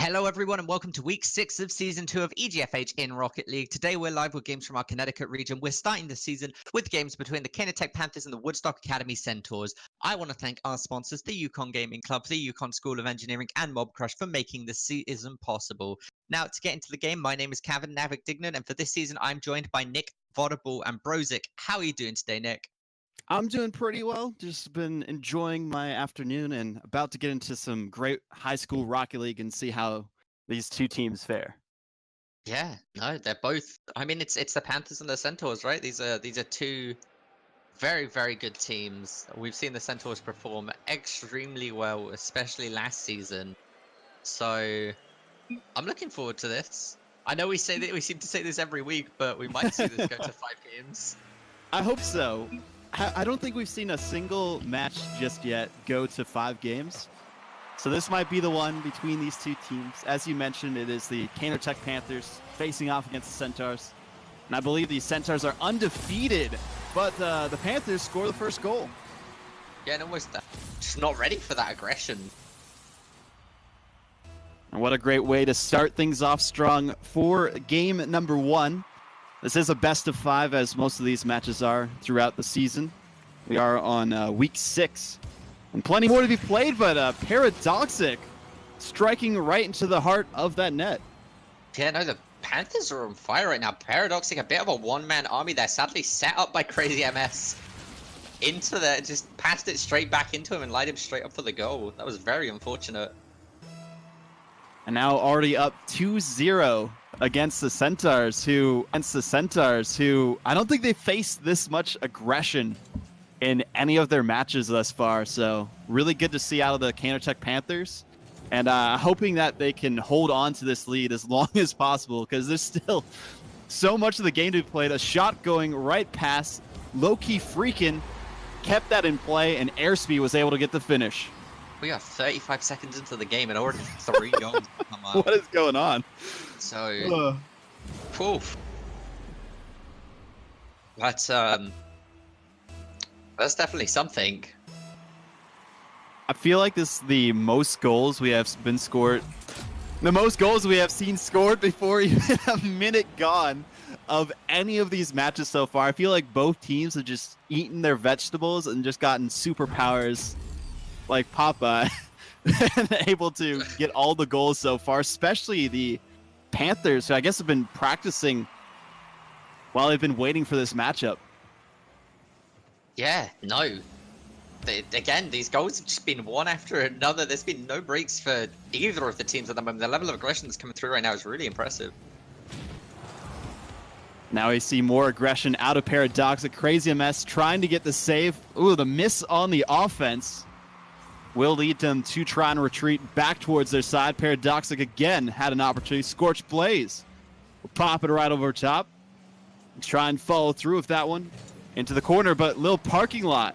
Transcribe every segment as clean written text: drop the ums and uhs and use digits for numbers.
Hello everyone and welcome to week 6 of season 2 of EGFH in Rocket League. Today we're live with games from our Connecticut region. We're starting the season with games between the Kaynor Panthers and the Woodstock Academy Centaurs. I want to thank our sponsors, the Yukon Gaming Club, the Yukon School of Engineering and Mob Crush for making this season possible. Now to get into the game, my name is Kevin Navik-Dignan and for this season I'm joined by Nick, Vodable and Brozik. How are you doing today, Nick? I'm doing pretty well. Just been enjoying my afternoon and about to get into some great high school Rocket League and see how these two teams fare. Yeah, no, they're both. I mean, it's the Panthers and the Centaurs, right? These are two very, very good teams. We've seen the Centaurs perform extremely well, especially last season. So I'm looking forward to this. I know we seem to say this every week, but we might see this go to 5 games. I hope so. I don't think we've seen a single match just yet go to 5 games. So this might be the one between these two teams. As you mentioned, it is the Kaynor Panthers facing off against the Centaurs. And I believe the Centaurs are undefeated, but the Panthers score the first goal. Yeah, and almost just not ready for that aggression. And what a great way to start things off strong for game number 1. This is a best of 5, as most of these matches are throughout the season. We are on week 6. And plenty more to be played, but Paradoxic striking right into the heart of that net. Yeah, no, the Panthers are on fire right now. Paradoxic, a bit of a one-man army there, sadly set up by Crazy MS. Just passed it straight back into him and light him straight up for the goal. That was very unfortunate. And now already up 2-0 against the Centaurs, who I don't think they faced this much aggression in any of their matches thus far. So really good to see out of the Kaynor Panthers, and hoping that they can hold on to this lead as long as possible, because there's still so much of the game to be played. A shot going right past low-key freaking kept that in play, and Airspeed was able to get the finish. We are 35 seconds into the game and already 3 goals come out. What is going on? So, poof. That's definitely something. I feel like this is the most goals we have been scored. The most goals we have seen scored before even a minute gone of any of these matches so far. I feel like both teams have just eaten their vegetables and just gotten superpowers like Papa and able to get all the goals so far, especially the Panthers, who I guess have been practicing while they've been waiting for this matchup. Yeah, no. Again, these goals have just been one after another. There's been no breaks for either of the teams at the moment. The level of aggression that's coming through right now is really impressive. Now we see more aggression out of Paradoxic. Crazy MS trying to get the save. Ooh, the miss on the offense will lead them to try and retreat back towards their side. Paradoxic again had an opportunity. Scorched Blaze will pop it right over top. Try and follow through with that one into the corner, but little parking lot.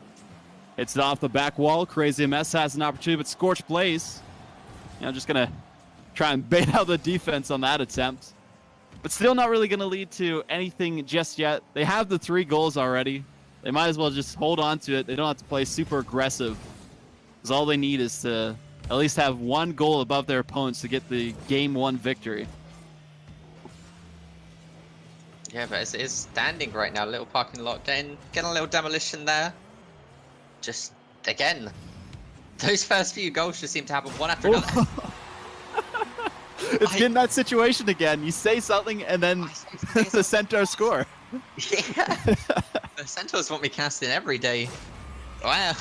It's off the back wall. Crazy MS has an opportunity, but Scorched Blaze, just going to try and bait out the defense on that attempt. But still not really going to lead to anything just yet. They have the 3 goals already. They might as well just hold on to it. They don't have to play super aggressive, because all they need is to at least have 1 goal above their opponents to get the game 1 victory. Yeah, but it is standing right now. Little parking lot, getting a little demolition there. Just, again, those first few goals just seem to happen one after another. It's getting that situation again. You say something and then the Centaurs score. Yeah. The Centaurs want me casting every day. Wow.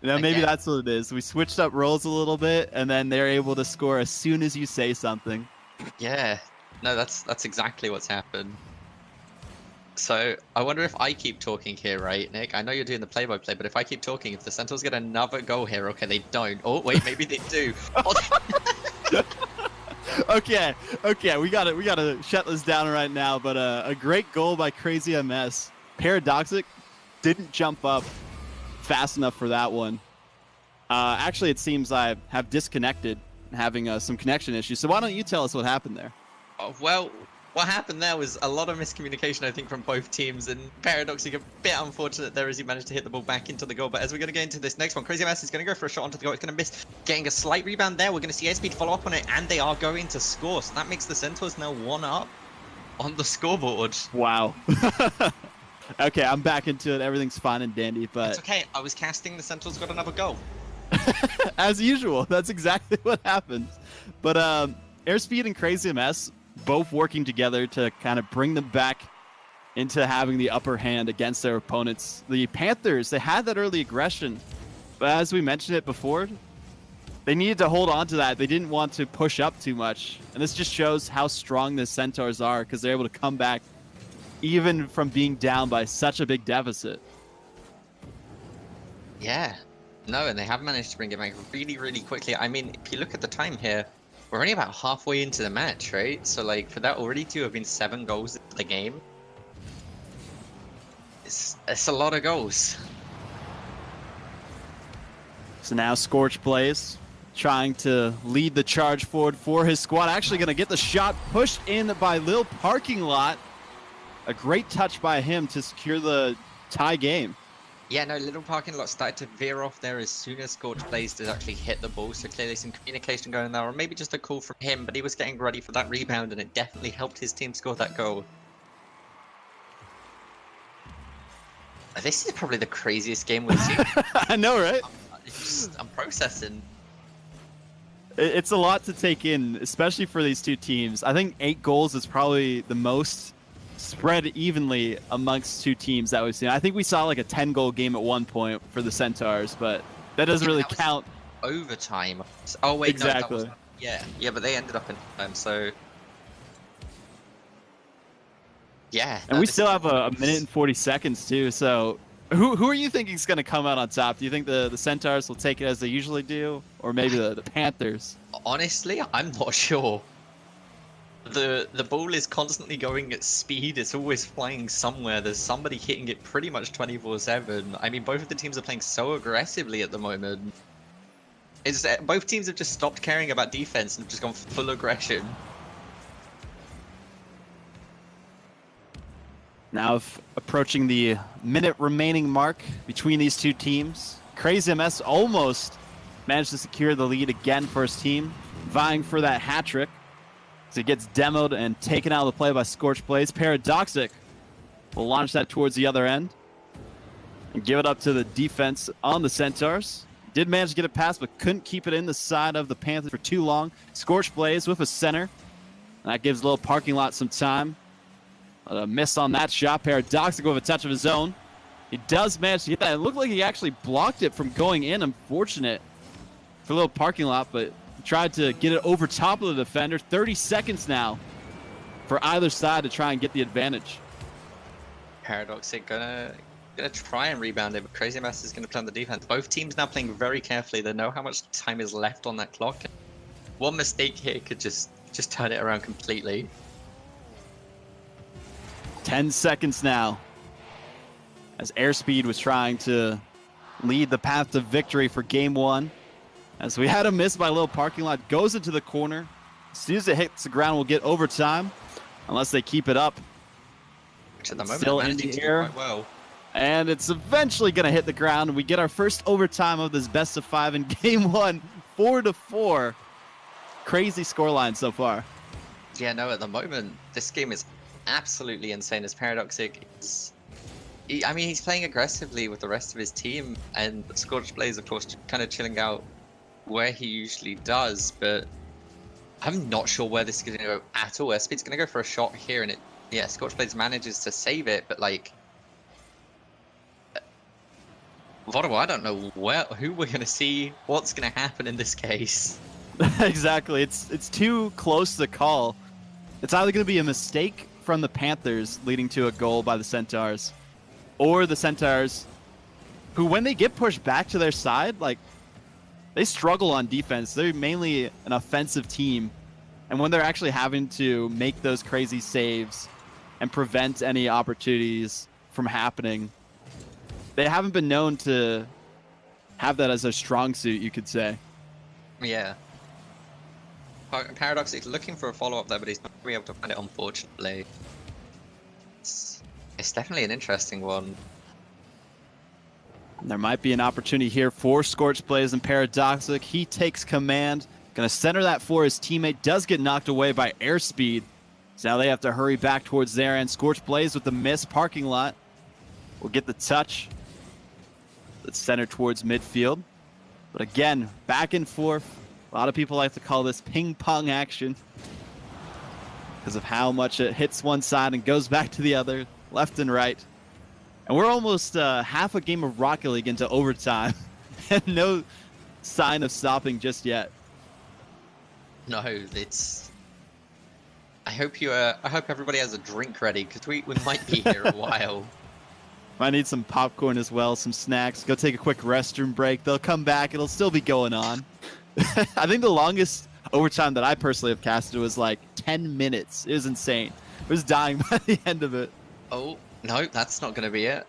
Maybe that's what it is. We switched up roles a little bit, and then they're able to score as soon as you say something. Yeah. No, that's exactly what's happened. So, I wonder if I keep talking here, right, Nick? I know you're doing the play-by-play, but if I keep talking, if the Centaurs get another goal here, okay, they don't. Oh, wait, maybe they do. Okay, we gotta shut this down right now, but a great goal by Crazy MS. Paradoxic didn't jump up fast enough for that one. Actually, it seems I have disconnected, having some connection issues. So why don't you tell us what happened there? Well, What happened there was a lot of miscommunication, I think, from both teams, and Paradoxic a bit unfortunate there as he managed to hit the ball back into the goal. But as we're going to get into this next one, Crazy Mass is going to go for a shot onto the goal. It's going to miss, getting a slight rebound there. We're going to see Airspeed follow up on it, and they are going to score. So that makes the Centaurs now 1-up on the scoreboard. Wow. Okay, I'm back into it. Everything's fine and dandy, but... It's okay. I was casting, the Centaurs got another goal. As usual, that's exactly what happens. But Airspeed and Crazy MS both working together to kind of bring them back into having the upper hand against their opponents. The Panthers, they had that early aggression, but as we mentioned it before, they needed to hold on to that. They didn't want to push up too much. And this just shows how strong the Centaurs are, because they're able to come back even from being down by such a big deficit. Yeah. No, and they have managed to bring it back really, really quickly. I mean, if you look at the time here, we're only about halfway into the match, right? So, like, for that already to have been 7 goals in the game, it's a lot of goals. So now Scorch plays, trying to lead the charge forward for his squad. Actually going to get the shot pushed in by Lil Parking Lot. A great touch by him to secure the tie game. Yeah, no, Little Parking Lot started to veer off there as soon as Scorch plays to actually hit the ball. So clearly some communication going there, or maybe just a call from him, but he was getting ready for that rebound, and it definitely helped his team score that goal. This is probably the craziest game we've seen. I know, right? I'm processing. It's a lot to take in, especially for these two teams. I think 8 goals is probably the most spread evenly amongst two teams that we've seen. I think we saw like a 10-goal game at one point for the Centaurs, but that doesn't really count. Overtime. Oh wait, exactly. No, that was, yeah, but they ended up in time. So yeah, and we still have a minute and 40 seconds too. So who are you thinking is going to come out on top? Do you think the Centaurs will take it as they usually do, or maybe the Panthers? Honestly, I'm not sure. The ball is constantly going at speed. It's always flying somewhere. There's somebody hitting it pretty much 24/7. I mean, both of the teams are playing so aggressively at the moment. It's both teams have just stopped caring about defense and have just gone full aggression. Now approaching the minute remaining mark between these two teams. Crazy MS almost managed to secure the lead again for his team, vying for that hat trick. So he gets demoed and taken out of the play by Scorch Blaze. Paradoxic will launch that towards the other end and give it up to the defense on the Centaurs. Did manage to get it past, but couldn't keep it in the side of the Panthers for too long. Scorch Blaze with a center. That gives Little Parking Lot some time. A miss on that shot. Paradoxic with a touch of his own. He does manage to get that. It looked like he actually blocked it from going in. Unfortunate for Little Parking Lot, but tried to get it over top of the defender. 30 seconds now for either side to try and get the advantage. Paradoxic gonna try and rebound it, but Crazy Mass is gonna play on the defense. Both teams now playing very carefully. They know how much time is left on that clock. One mistake here could just turn it around completely. 10 seconds now as Airspeed was trying to lead the path to victory for game 1. As we had a miss by Little Parking Lot, goes into the corner. As soon as it hits the ground, we'll get overtime, unless they keep it up. Which at the moment, still in the air. Quite well. And it's eventually going to hit the ground. We get our first overtime of this best of 5 in game 1, 4-4. Crazy scoreline so far. Yeah, no, at the moment, this game is absolutely insane. As Paradoxic is, I mean, he's playing aggressively with the rest of his team, and Scorch Blaze, of course, kind of chilling out where he usually does, but I'm not sure where this is going to go at all. Airspeed's going to go for a shot here, and yeah, Scorch Blaze manages to save it, but like, Vodo, I don't know who we're going to see, what's going to happen in this case. Exactly, it's too close to call. It's either going to be a mistake from the Panthers leading to a goal by the Centaurs, or the Centaurs, who when they get pushed back to their side, like, they struggle on defense. They're mainly an offensive team, and when they're actually having to make those crazy saves and prevent any opportunities from happening, they haven't been known to have that as a strong suit, you could say. Yeah. Paradox is looking for a follow-up there, but he's not going to be able to find it, unfortunately. It's definitely an interesting one. There might be an opportunity here for Scorch Blaze and Paradoxic. He takes command. Going to center that for his teammate. Does get knocked away by airspeed. So now they have to hurry back towards their end. Scorch Blaze with the miss. Parking lot will get the touch. Let's center towards midfield. But again, back and forth. A lot of people like to call this ping pong action because of how much it hits one side and goes back to the other, left and right. And we're almost half a game of Rocket League into overtime and no sign of stopping just yet. No, it's... I hope everybody has a drink ready, because we might be here a while. Might need some popcorn as well, some snacks. Go take a quick restroom break. They'll come back. It'll still be going on. I think the longest overtime that I personally have casted was like 10 minutes. It was insane. I was dying by the end of it. Oh, no, that's not going to be it.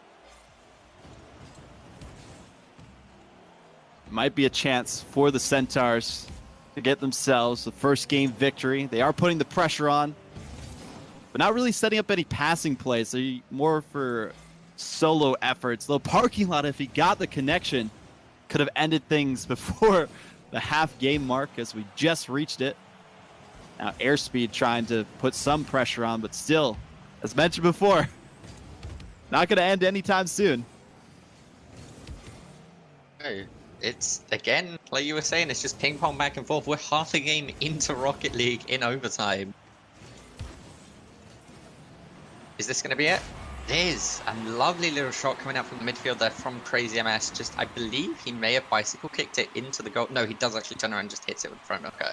Might be a chance for the Centaurs to get themselves the first game victory. They are putting the pressure on, but not really setting up any passing plays. They're more for solo efforts. Though parking lot, if he got the connection, could have ended things before the half game mark, as we just reached it. Now airspeed trying to put some pressure on, but still, as mentioned before, not going to end anytime soon. Hey. It's, again, like you were saying, it's just ping pong back and forth. We're half a game into Rocket League in overtime. Is this going to be it? It is. A lovely little shot coming out from the midfield there from Crazy MS. Just, I believe he may have bicycle kicked it into the goal. No, he does actually turn around and just hits it with the front. Okay.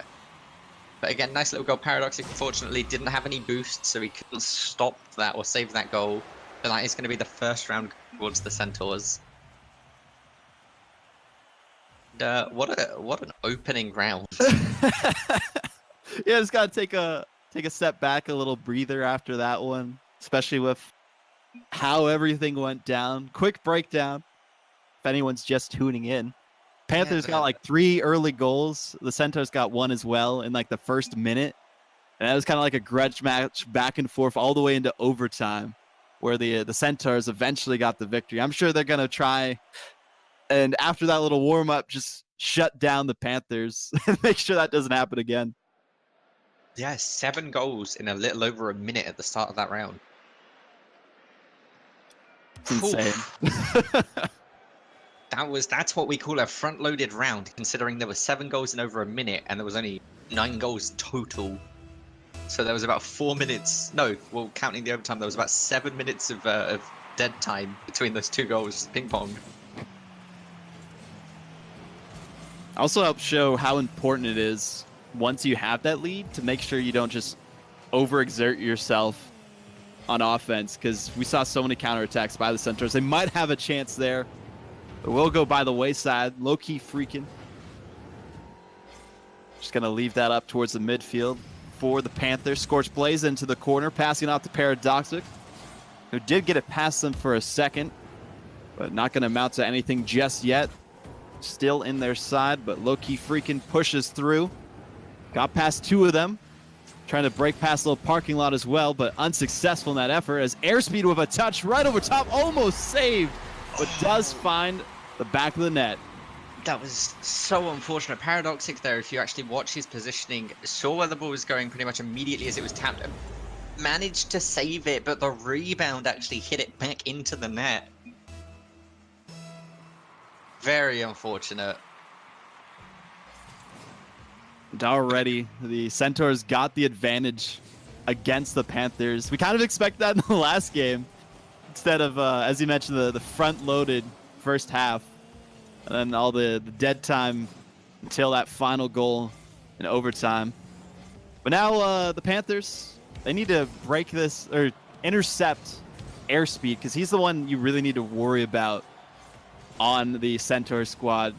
But again, nice little goal. Paradoxic, unfortunately, didn't have any boost, so he couldn't stop that or save that goal. But that is going to be the first round towards the Centaurs. What an opening round. Yeah, just gotta take a step back, a little breather after that one, especially with how everything went down. Quick breakdown if anyone's just tuning in. Panthers got like 3 early goals. The Centaurs got 1 as well in like the first minute, and that was kind of like a grudge match back and forth all the way into overtime, where the Centaurs eventually got the victory. I'm sure they're gonna try. And after that little warm-up, just shut down the Panthers and make sure that doesn't happen again. Yeah, 7 goals in a little over a minute at the start of that round. It's insane. That's what we call a front-loaded round, considering there were 7 goals in over a minute and there was only 9 goals total. So there was about 4 minutes. No, well, counting the overtime, there was about 7 minutes of dead time between those 2 goals, ping pong. Also helps show how important it is once you have that lead to make sure you don't just overexert yourself on offense, because we saw so many counterattacks by the Centaurs. They might have a chance there, but we'll go by the wayside. Low-key freaking. Just going to leave that up towards the midfield for the Panthers. Scorch Blaze into the corner, passing out to Paradoxic, who did get it past them for a second, but not going to amount to anything just yet. Still in their side, but low-key freaking pushes through. Got past 2 of them. Trying to break past a little parking lot as well, but unsuccessful in that effort as airspeed with a touch right over top, almost saved, but does find the back of the net. That was so unfortunate. Paradoxic there, if you actually watch his positioning, saw where the ball was going pretty much immediately as it was tapped. Managed to save it, but the rebound actually hit it back into the net. Very unfortunate. And already, the Centaurs got the advantage against the Panthers. We kind of expect that in the last game. Instead of, as you mentioned, the front-loaded first half. And then all the dead time until that final goal in overtime. But now the Panthers, they need to break this, or intercept airspeed, because he's the one you really need to worry about on the Centaur squad.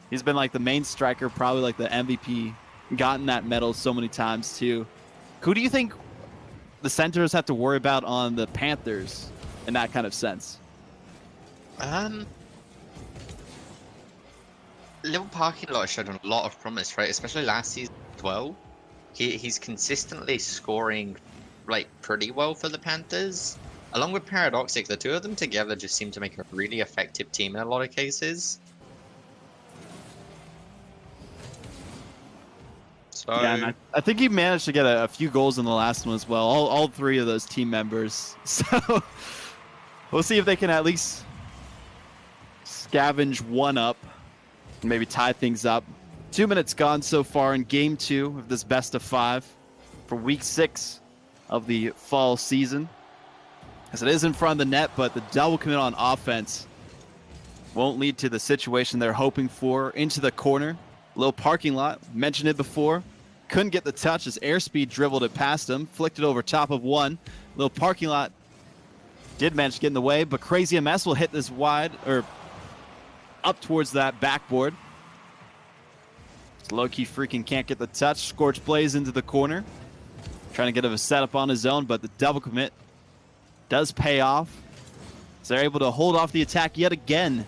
He's been like the main striker, probably like the MVP, gotten that medal so many times too. Who do you think the Centaurs have to worry about on the Panthers in that kind of sense? Little parking lot showed a lot of promise, right? Especially last season as well. he's consistently scoring like pretty well for the Panthers. Along with Paradoxic, the two of them together just seem to make a really effective team in a lot of cases. So yeah, and I think he managed to get a few goals in the last one as well. All three of those team members. So we'll see if they can at least scavenge one up and maybe tie things up. 2 minutes gone so far in game 2 of this best of 5 for week 6 of the fall season. As it is in front of the net, but the double commit on offense won't lead to the situation they're hoping for. Into the corner, little parking lot, mentioned it before. Couldn't get the touch as Airspeed dribbled it past him, flicked it over top of one. Little parking lot did manage to get in the way, but Crazy MS will hit this wide, or up towards that backboard. Low-key freaking can't get the touch. Scorch Blaze into the corner. Trying to get a setup on his own, but the double commit does pay off. So they're able to hold off the attack yet again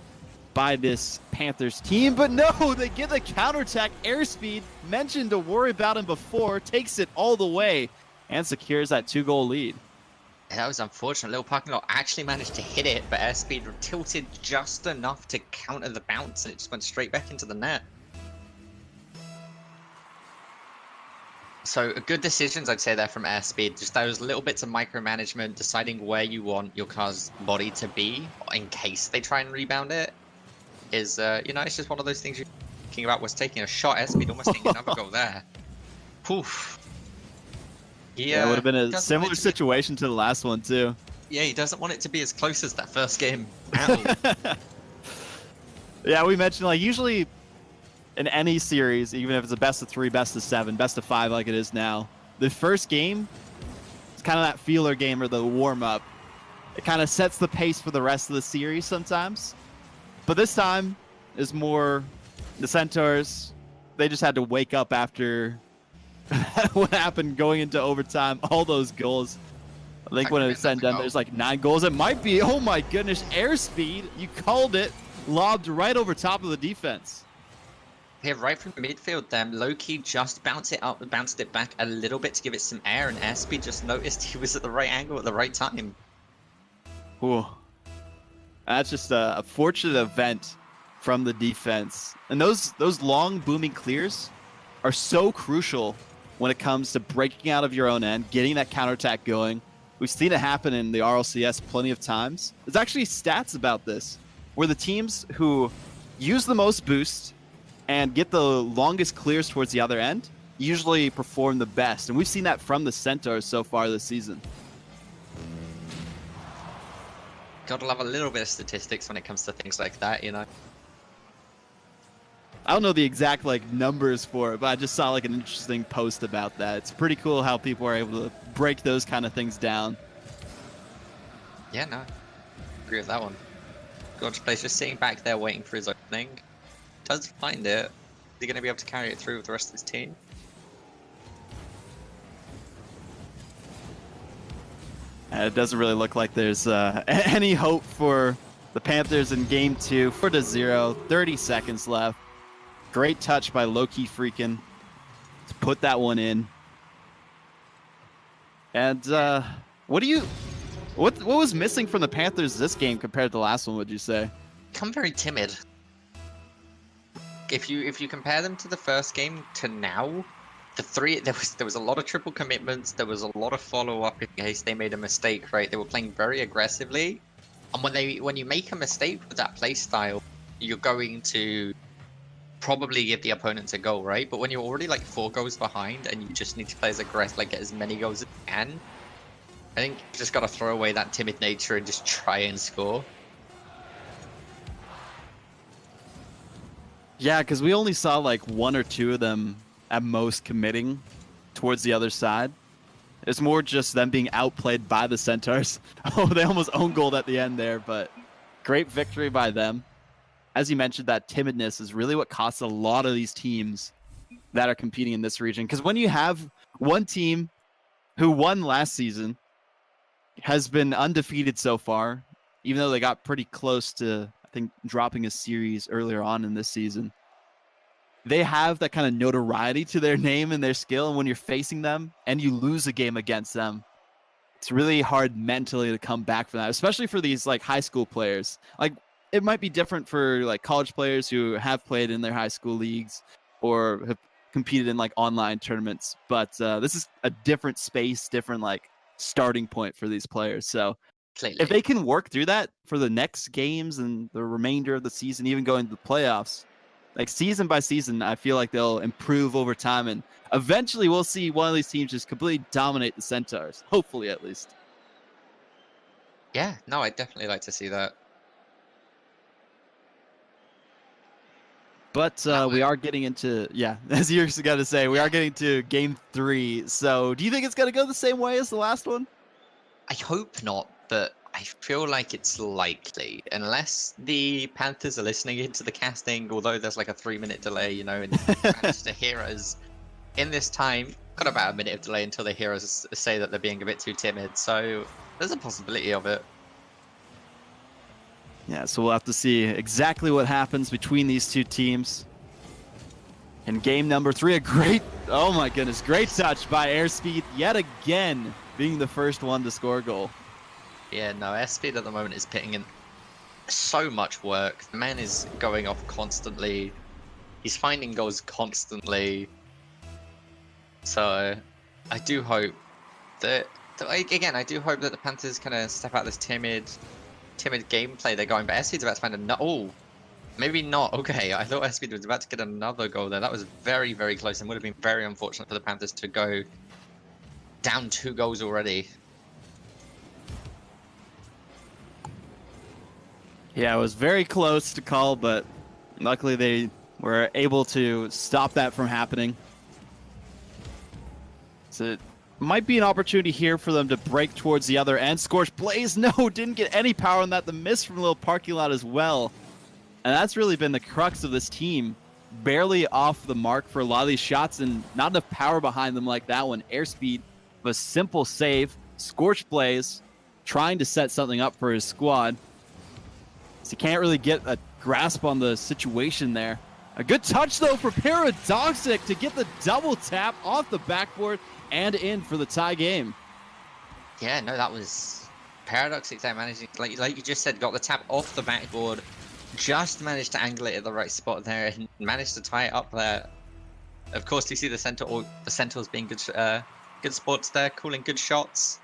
by this Panthers team. But no, they get the counterattack. Airspeed, mentioned to worry about him before, takes it all the way and secures that 2-goal lead. That was unfortunate. Little parking lot actually managed to hit it, but Airspeed tilted just enough to counter the bounce, and it just went straight back into the net. So good decisions, I'd say, there from Airspeed. Just those little bits of micromanagement, deciding where you want your car's body to be in case they try and rebound it, is, you know, it's just one of those things you're thinking about. Was taking a shot. Airspeed almost getting another goal there. Poof. Yeah, it would have been a similar situation to the last one, too. Yeah, he doesn't want it to be as close as that first game at all. Yeah, we mentioned, like, usually in any series, even if it's a best of 3, best of 7, best of 5 like it is now, the first game is kind of that feeler game or the warm-up. It kind of sets the pace for the rest of the series sometimes. But this time is more the Centaurs. They just had to wake up after what happened going into overtime, all those goals. I think when it's said and done, there's like 9 goals. It might be, oh my goodness, Airspeed. You called it, lobbed right over top of the defense. Yeah, right from midfield then, low-key just bounced it back a little bit to give it some air, and Airspeed just noticed he was at the right angle at the right time. Ooh. That's just a fortunate event from the defense. And those long booming clears are so crucial when it comes to breaking out of your own end, getting that counterattack going. We've seen it happen in the RLCS plenty of times. There's actually stats about this, where the teams who use the most boost and get the longest clears towards the other end usually perform the best. And we've seen that from the Centaurs so far this season. Gotta love a little bit of statistics when it comes to things like that, you know? I don't know the exact numbers for it, but I just saw an interesting post about that. It's pretty cool how people are able to break those kind of things down. Yeah, no. Agree with that one. Gorge Place just sitting back there waiting for his opening. Does find it. Is he going to be able to carry it through with the rest of his team? It doesn't really look like there's any hope for the Panthers in game 2. 4-0, 30 seconds left. Great touch by Low-Key Freakin' to put that one in. And what was missing from the Panthers this game compared to the last one, would you say? Become very timid. If you compare them to the first game to now, there was a lot of triple commitments, there was a lot of follow-up in case they made a mistake, right? They were playing very aggressively. And when you make a mistake with that play style, you're going to probably give the opponents a goal, right? But when you're already 4 goals behind and you just need to play as aggressive, get as many goals as you can, I think you just got to throw away that timid nature and just try and score. Yeah, because we only saw 1 or 2 of them at most committing towards the other side. It's more just them being outplayed by the Centaurs. Oh, they almost own goal at the end there, but great victory by them. As you mentioned, that timidness is really what costs a lot of these teams that are competing in this region. Because when you have one team who won last season, has been undefeated so far, even though they got pretty close to, I think, dropping a series earlier on in this season. they have that kind of notoriety to their name and their skill. And when you're facing them and you lose a game against them, it's really hard mentally to come back from that, especially for these like high school players. Like it might be different for like college players who have played in their high school leagues or have competed in like online tournaments, but this is a different space, different like starting point for these players. So if they can work through that for the next games and the remainder of the season, even going to the playoffs, like season by season, I feel like they'll improve over time, and eventually we'll see one of these teams just completely dominate the Centaurs, hopefully at least. Yeah, no, I'd definitely like to see that. But we are getting into, yeah, as you're going to say, we are getting to game 3. So do you think it's going to go the same way as the last one? I hope not, but I feel like it's likely, unless the Panthers are listening into the casting, although there's like a 3-minute delay, you know, and manage to hear us in this time. Got about a minute of delay until they hear us say that they're being a bit too timid, so there's a possibility of it. Yeah, so we'll have to see exactly what happens between these two teams. And game number 3, a great, oh my goodness, great touch by Airspeed yet again, being the first one to score a goal. Yeah, no, Airspeed at the moment is putting in so much work. The man is going off constantly. He's finding goals constantly. So I do hope that, again, I do hope that the Panthers kind of step out this timid gameplay they're going. But Airspeed's about to find another. Oh, maybe not. Okay, I thought Airspeed was about to get another goal there. That was very, very close and would have been very unfortunate for the Panthers to go down 2 goals already. Yeah, it was very close to call, but luckily they were able to stop that from happening. So it might be an opportunity here for them to break towards the other end. Scorched Blaze, no, didn't get any power on that. The miss from a little parking lot as well. And that's really been the crux of this team. Barely off the mark for a lot of these shots and not enough power behind them like that one. Airspeed, a simple save. Scorched Blaze trying to set something up for his squad. So he can't really get a grasp on the situation there. A good touch, though, for Paradoxic to get the double tap off the backboard and in for the tie game. Yeah, no, that was Paradoxic there, managing, like you just said, got the tap off the backboard, just managed to angle it at the right spot there and managed to tie it up there. Of course, you see the Centaurs being good sports there, calling good shots.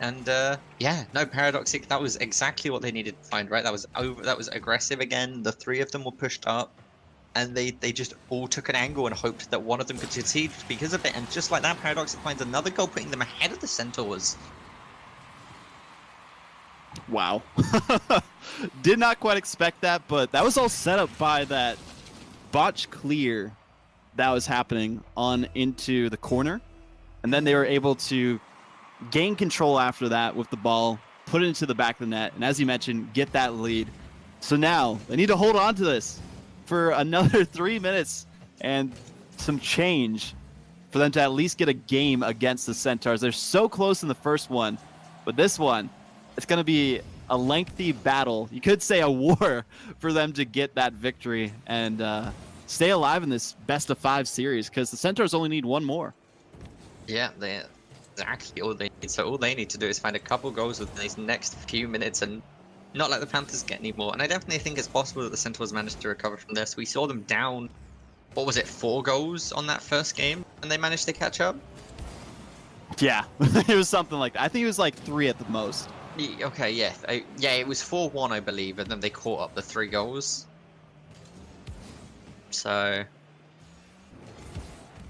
And yeah, no, Paradoxic, that was exactly what they needed to find, right? That was aggressive again. The 3 of them were pushed up, and they just all took an angle and hoped that one of them could succeed because of it. And just like that, Paradoxic finds another goal, putting them ahead of the Centaurs. Wow. Did not quite expect that, but that was all set up by that botch clear that was happening on into the corner. And then they were able to gain control after that with the ball, put it into the back of the net, and as you mentioned, get that lead. So now they need to hold on to this for another 3 minutes and some change for them to at least get a game against the Centaurs. They're so close in the first one, but this one, it's going to be a lengthy battle. You could say a war for them to get that victory and stay alive in this best-of-5 series, because the Centaurs only need one more. Yeah, exactly all they need. So all they need to do is find a couple goals within these next few minutes and not let the Panthers get any more. And I definitely think it's possible that the Centaurs managed to recover from this. We saw them down, what was it, 4 goals on that first game, and they managed to catch up? Yeah, it was something like that. I think it was like 3 at the most. Okay, yeah. Yeah, it was 4-1, I believe, and then they caught up the 3 goals. So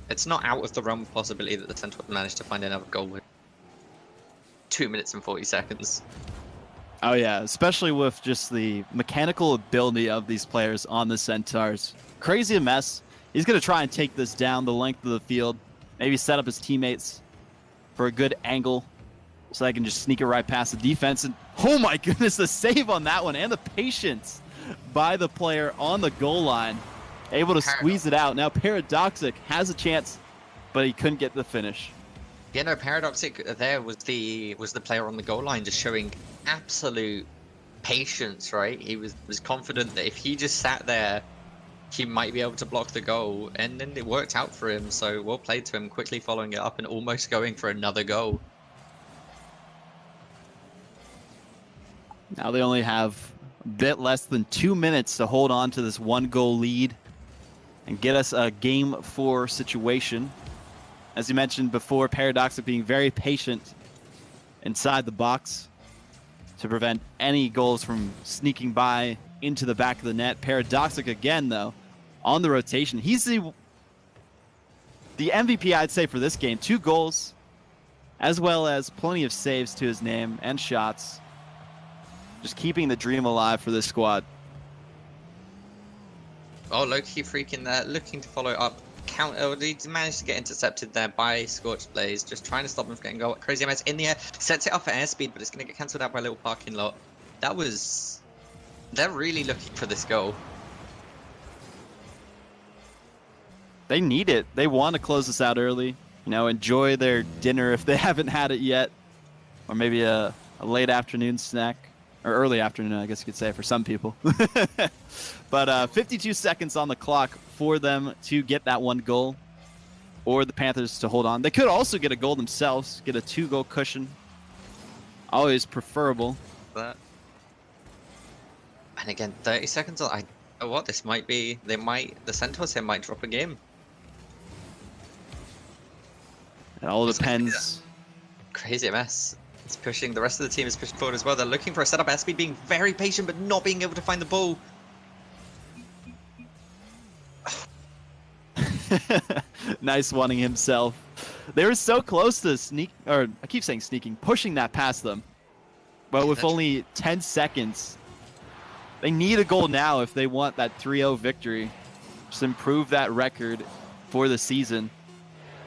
it's not out of the realm of possibility that the Centaurs managed to find another goal with 2 minutes and 40 seconds. Oh yeah, especially with just the mechanical ability of these players on the Centaurs. Crazy mess. He's going to try and take this down the length of the field. Maybe set up his teammates for a good angle so they can just sneak it right past the defense. And oh my goodness, the save on that one and the patience by the player on the goal line. Able to squeeze it out. Now Paradoxic has a chance, but he couldn't get the finish. Yeah, no, Paradoxic there was the player on the goal line, just showing absolute patience, right? He was confident that if he just sat there he might be able to block the goal, and then it worked out for him. So well played to him, quickly following it up and almost going for another goal. Now they only have a bit less than 2 minutes to hold on to this 1-goal lead and get us a game 4 situation. As you mentioned before, Paradoxic being very patient inside the box to prevent any goals from sneaking by into the back of the net. Paradoxic again, though, on the rotation. He's the MVP, I'd say, for this game. 2 goals, as well as plenty of saves to his name and shots. Just keeping the dream alive for this squad. Oh, Loki freaking there, looking to follow up. He managed to get intercepted there by Scorched Blaze, just trying to stop him from getting goal. Crazy MS in the air, sets it up for airspeed, but it's going to get cancelled out by a little parking lot. That was... They're really looking for this goal. They need it. They want to close this out early. You know, enjoy their dinner if they haven't had it yet. Or maybe a late afternoon snack. Or early afternoon, I guess you could say, for some people. But 52 seconds on the clock for them to get that 1 goal, or the Panthers to hold on. They could also get a goal themselves, get a 2-goal cushion. Always preferable. That. And again, 30 seconds on. What this might be? The Centaurs here might drop a game. It all depends. Crazy mess. It's pushing. The rest of the team is pushing forward as well. They're looking for a setup. Airspeed being very patient, but not being able to find the ball. Nice wanting himself. They were so close to I keep saying sneaking, pushing that past them. But with only 10 seconds, they need a goal now if they want that 3-0 victory. Just improve that record for the season.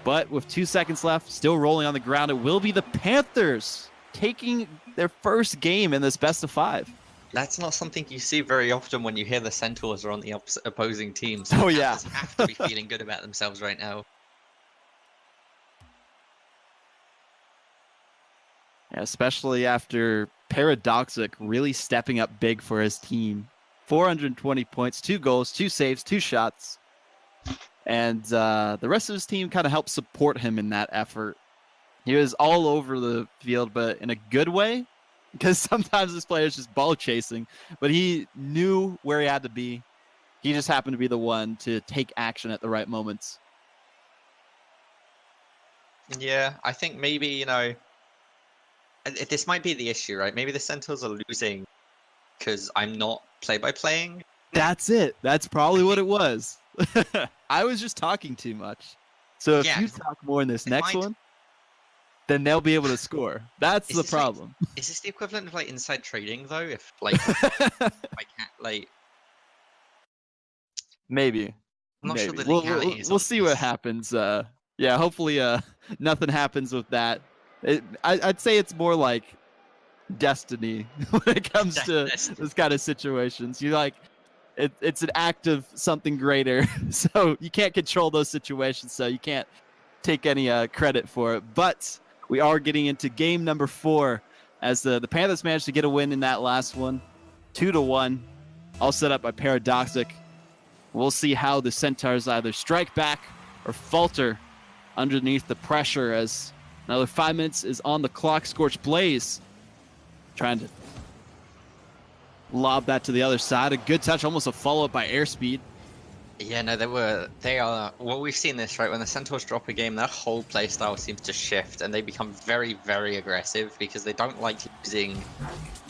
But with 2 seconds left, still rolling on the ground, it will be the Panthers taking their first game in this best-of-5. That's not something you see very often when you hear the Centaurs are on the opposing team. So oh, yeah. Panthers have to be feeling good about themselves right now. Yeah, especially after Paradoxic really stepping up big for his team. 420 points, 2 goals, 2 saves, 2 shots. And the rest of his team kind of helped support him in that effort. He was all over the field, but in a good way, because sometimes this player is just ball chasing. But he knew where he had to be. He just happened to be the one to take action at the right moments. Yeah, I think maybe, you know, this might be the issue, right? Maybe the Centaurs are losing because I'm not play-by-playing. That's it. That's probably what it was. I was just talking too much. So if you talk more in this next one, then they'll be able to score. That's the problem. Is this the equivalent of like inside trading though? If like, maybe. I'm not sure the legality we'll see what happens. Yeah, hopefully nothing happens with that. I'd say it's more like destiny when it comes to this kind of situations. You like it's an act of something greater, so you can't control those situations, so you can't take any credit for it. But we are getting into game number 4 as the Panthers managed to get a win in that last one, 2-1, all set up by Paradoxic. We'll see how the Centaurs either strike back or falter underneath the pressure as another 5 minutes is on the clock. Scorched Blaze trying to lob that to the other side. A good touch, almost a follow-up by Airspeed. Yeah, no, they are, well, we've seen this, right? When the Centaurs drop a game, their whole play style seems to shift and they become very, very aggressive because they don't like losing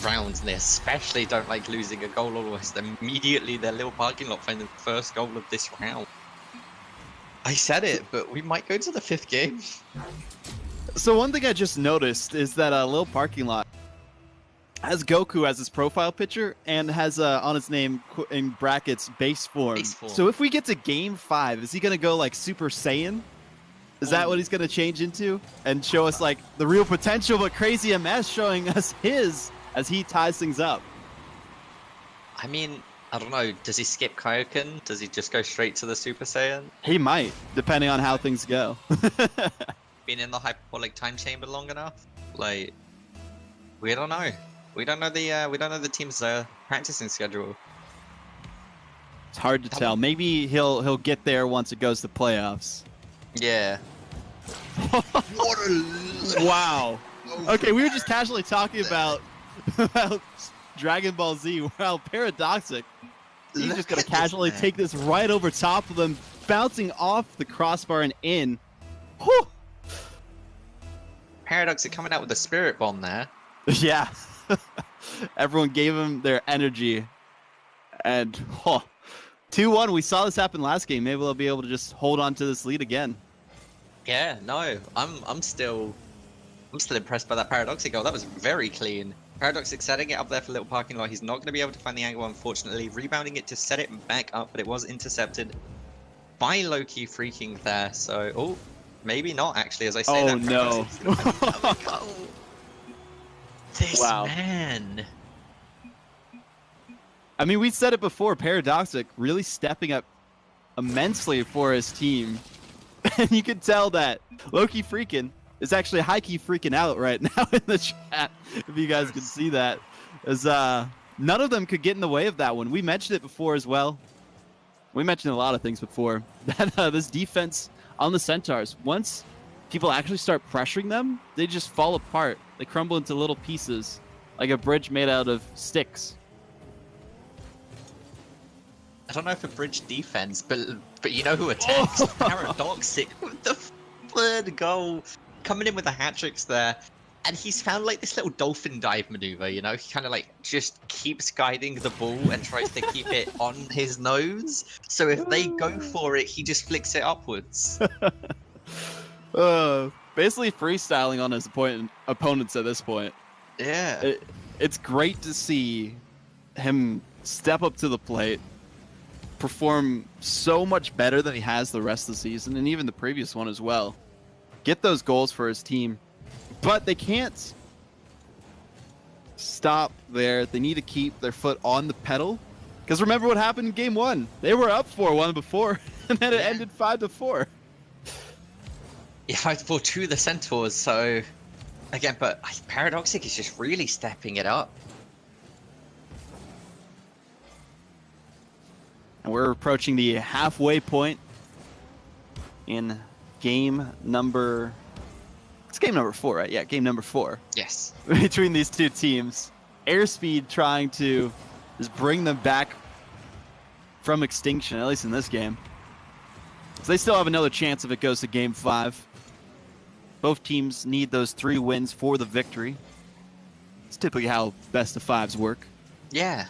rounds and they especially don't like losing a goal almost immediately. Their little parking lot find the first goal of this round. I said it, but we might go to the 5th game. So one thing I just noticed is that little parking lot has Goku as his profile picture and has on his name in brackets base form. So if we get to game 5, is he going to go like Super Saiyan? Is that what he's going to change into and show us like the real potential? But Crazy MS showing us his as he ties things up. I mean, I don't know. Does he skip Kaioken? Does he just go straight to the Super Saiyan? He might, depending on how things go. Been in the hyperbolic time chamber long enough? Like, we don't know. We don't know the team's practicing schedule. It's hard to tell. Maybe he'll get there once it goes to playoffs. Yeah. Wow. Okay, we were just casually talking about Dragon Ball Z. Wow, Paradoxic. He's just going to casually take this right over top of them, bouncing off the crossbar and in. Whew. Paradoxic coming out with a spirit bomb there. Yeah. Everyone gave him their energy. And 2-1. We saw this happen last game. Maybe they'll be able to just hold on to this lead again. Yeah, no. I'm still impressed by that Paradoxic goal. That was very clean. Paradoxic setting it up there for a little parking lot. He's not going to be able to find the angle, unfortunately. Rebounding it to set it back up, but it was intercepted by Loki freaking there. So, maybe not, actually, as I say that. No. This man. I mean, we said it before. Paradoxic really stepping up immensely for his team. And you can tell that Loki freaking is actually high-key freaking out right now in the chat, if you guys can see that. As none of them could get in the way of that one. We mentioned it before as well. We mentioned a lot of things before. That this defense on the Centaurs, once people actually start pressuring them, they just fall apart. They crumble into little pieces, like a bridge made out of sticks. I don't know if a bridge defense, but you know who attacks? Paradoxic with the third goal, coming in with the hat tricks there, and he's found like this little dolphin dive maneuver. You know, he kind of like just keeps guiding the ball and tries to keep it on his nose. So if they go for it, he just flicks it upwards. Basically freestyling on his opponents at this point. Yeah, it's great to see him step up to the plate, perform so much better than he has the rest of the season, and even the previous one as well. Get those goals for his team, but they can't stop there. They need to keep their foot on the pedal, because remember what happened in game 1. They were up 4-1 before, and then it ended 5-4. Yeah, 5-4 to the Centaurs. So again, but Paradoxic is just really stepping it up. And we're approaching the halfway point in game number... It's game number 4, right? Yeah, game number 4. Yes. Between these two teams. Airspeed trying to just bring them back from extinction, at least in this game. So they still have another chance if it goes to game 5. Both teams need those 3 wins for the victory. It's typically how best of 5s work. Yeah.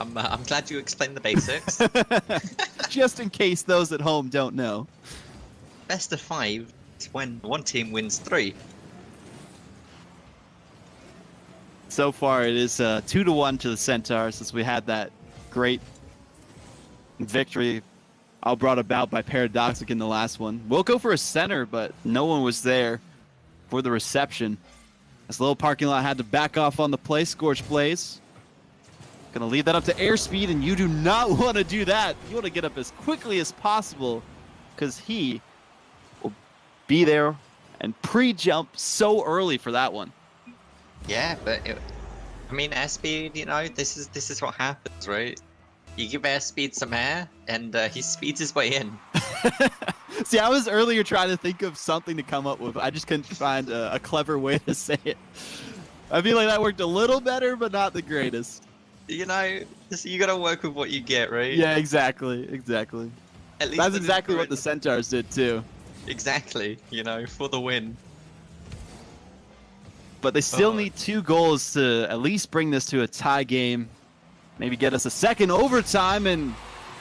I'm glad you explained the basics. Just in case those at home don't know. Best of 5 is when one team wins 3. So far, it is 2-1 to the Centaurs, since we had that great victory all brought about by Paradoxic in the last one. We'll go for a center, but no one was there for the reception. This little parking lot had to back off on the play. Scorched Blaze gonna leave that up to Airspeed, and you do not want to do that. You want to get up as quickly as possible, because he will be there and pre-jump so early for that one. Yeah, but I mean, Airspeed, you know, this is what happens, right? You give Airspeed some air, and he speeds his way in. See, I was earlier trying to think of something to come up with. I just couldn't find a clever way to say it. I feel like that worked a little better, but not the greatest. You know, you gotta work with what you get, right? Yeah, exactly. At least that's exactly what the Centaurs did, too. Exactly, you know, for the win. But they still need 2 goals to at least bring this to a tie game. Maybe get us a second overtime. And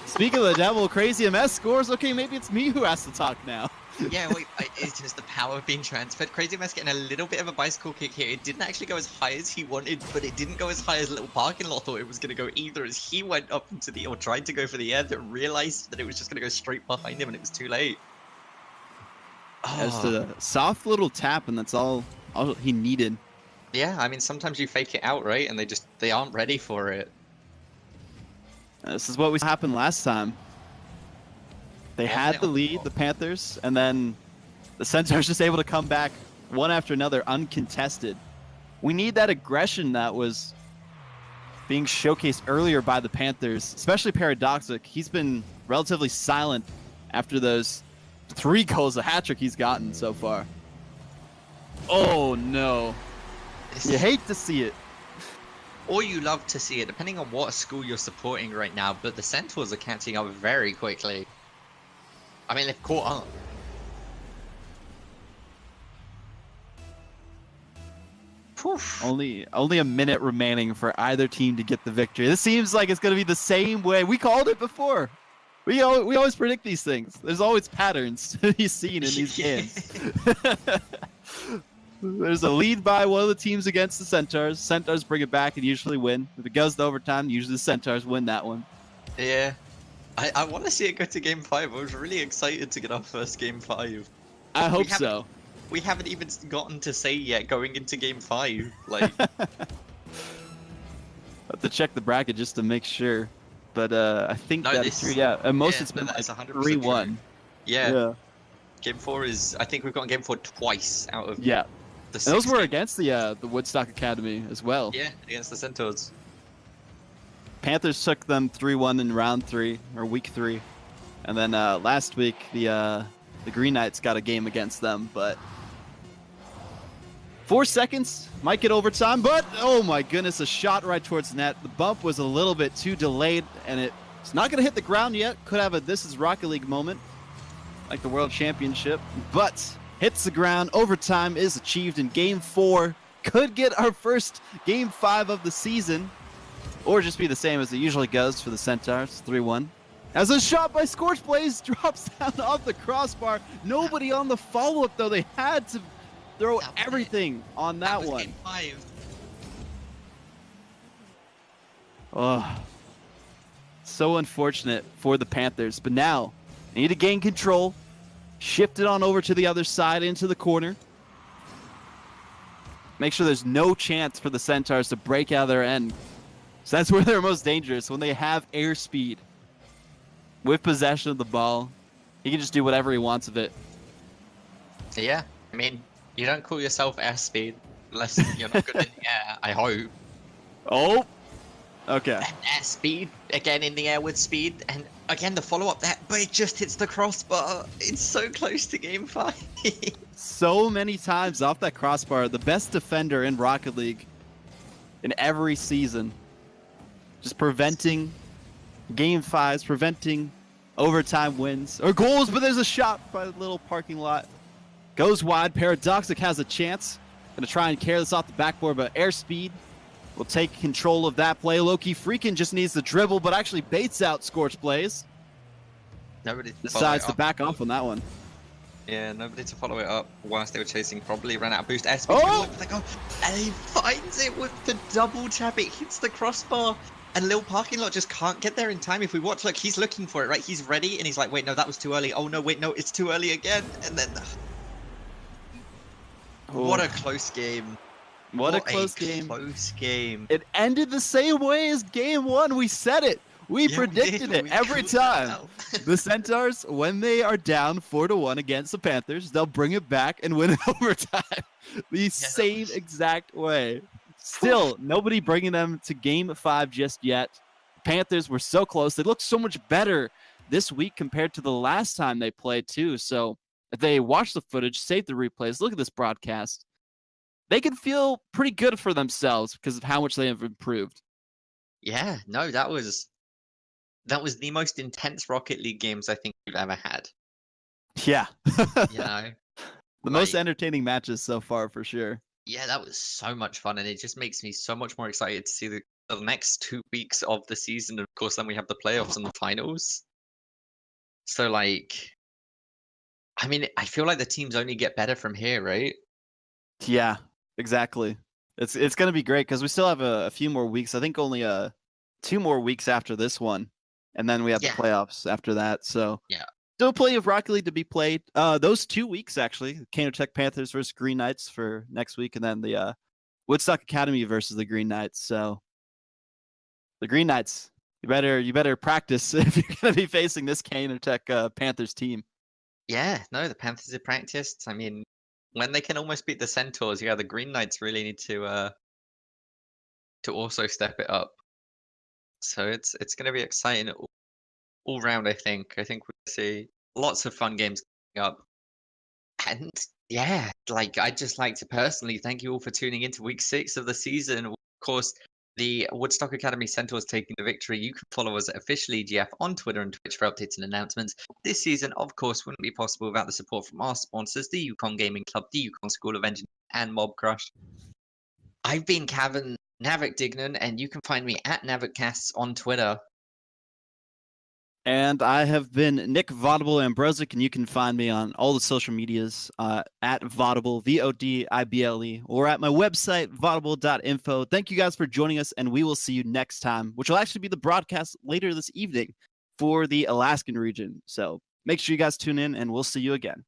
speaking of the devil, Crazy MS scores. Okay, maybe it's me who has to talk now. Yeah, wait, it's just the power being transferred. Crazy MS getting a little bit of a bicycle kick here. It didn't actually go as high as he wanted, but it didn't go as high as Little Parking Lot thought it was going to go either, as he went up into the, or tried to go for the air, but realized that it was just going to go straight behind him, and it was too late. Just a soft little tap, and that's all he needed. Yeah, I mean, sometimes you fake it out, right? And they aren't ready for it. This is what happened last time. They had the lead, the Panthers, and then the Centaurs just able to come back one after another uncontested. We need that aggression that was being showcased earlier by the Panthers, especially Paradoxic. He's been relatively silent after those 3 goals, a hat trick he's gotten so far. Oh no. You hate to see it. Or you love to see it, depending on what school you're supporting right now, but the Centaurs are catching up very quickly. I mean, they've caught up. Only a minute remaining for either team to get the victory. This seems like it's going to be the same way. We called it before. We always predict these things. There's always patterns to be seen in these games. There's a lead by one of the teams against the Centaurs. Centaurs bring it back and usually win. If it goes to overtime, usually the Centaurs win that one. Yeah. I want to see it go to Game 5. I was really excited to get our first Game 5. I hope so. We haven't even gotten to say yet going into Game 5. Like, I have to check the bracket just to make sure. But I think that's true. Yeah, at most it's been like 3-1. Yeah. Game 4 is... I think we've gotten Game 4 twice out of... Yeah. And those were against the Woodstock Academy as well. Yeah, against the Centaurs. Panthers took them 3-1 in round 3, or week 3. And then last week, the Green Knights got a game against them, but 4 seconds, might get overtime, but oh my goodness, a shot right towards the net. The bump was a little bit too delayed, and it's not going to hit the ground yet. Could have a This Is Rocket League moment, like the World Championship, but hits the ground. Overtime is achieved in Game 4. Could get our first Game 5 of the season, or just be the same as it usually goes for the Centaurs, 3-1. As a shot by Scorch Blaze drops down off the crossbar. Nobody on the follow-up, though. They had to throw everything on that one. Game 5. Oh, so unfortunate for the Panthers. But now, they need to gain control. Shift it on over to the other side into the corner. Make sure there's no chance for the Centaurs to break out of their end. So that's where they're most dangerous, when they have airspeed. With possession of the ball, he can just do whatever he wants of it. Yeah, I mean, you don't call yourself airspeed unless you're not good in the air, I hope. Oh, okay. And airspeed, again in the air with speed, and again the follow-up there, but it just hits the crossbar. It's so close to Game 5. So many times off that crossbar, the best defender in Rocket League in every season. Just preventing Game 5s, preventing overtime wins or goals, but there's a shot by the little parking lot. Goes wide. Paradoxic has a chance. Gonna try and carry this off the backboard, but airspeed will take control of that play. Loki Freakin just needs the dribble, but actually baits out Scorch Blaze. Nobody decides to back off on that one. Yeah, nobody to follow it up whilst they were chasing. Probably ran out of boost. Airspeed, and he finds it with the double tap. It hits the crossbar. And Lil Parking Lot just can't get there in time. If we watch, look, he's looking for it, right? He's ready, and he's like, wait, no, that was too early. Oh, no, wait, no, it's too early again. And then... What a close game. What a close game. It ended the same way as Game 1. We said it. We predicted it every time. The Centaurs, when they are down 4-1 against the Panthers, they'll bring it back and win in overtime. The same exact way. Still, nobody bringing them to Game 5 just yet. Panthers were so close. They looked so much better this week compared to the last time they played, too. So if they watch the footage, save the replays, look at this broadcast, they can feel pretty good for themselves because of how much they have improved. Yeah, no, that was the most intense Rocket League games I think we've ever had. Yeah. You know? The most entertaining matches so far, for sure. Yeah, that was so much fun, and it just makes me so much more excited to see the next 2 weeks of the season. Of course, then we have the playoffs and the finals. So, like, I mean, I feel like the teams only get better from here, right? Yeah, exactly. It's going to be great because we still have a few more weeks. I think only 2 more weeks after this one, and then we have the playoffs after that. So yeah. Still plenty of Rocket League to be played. Those 2 weeks, actually. Kaynor Panthers versus Green Knights for next week, and then the Woodstock Academy versus the Green Knights. So the Green Knights, you better practice if you're going to be facing this Kaynor Panthers team. Yeah, no, the Panthers have practiced. I mean, when they can almost beat the Centaurs, the Green Knights really need to also step it up. So it's going to be exciting all round. I think we'll see lots of fun games coming up. And yeah, like I'd just like to personally thank you all for tuning into week 6 of the season. Of course, the Woodstock Academy Centaurs taking the victory. You can follow us at official EGF on Twitter and Twitch for updates and announcements. This season, of course, wouldn't be possible without the support from our sponsors, the Yukon Gaming Club, the Yukon School of Engineering, and Mob Crush. I've been Cavan Navik Dignan, and you can find me at NavikCasts on Twitter. And I have been Nick Vaudible Ambrosic, and you can find me on all the social medias at Vaudible, Vodible, or at my website, vaudible.info. Thank you guys for joining us, and we will see you next time, which will actually be the broadcast later this evening for the Alaskan region. So make sure you guys tune in, and we'll see you again.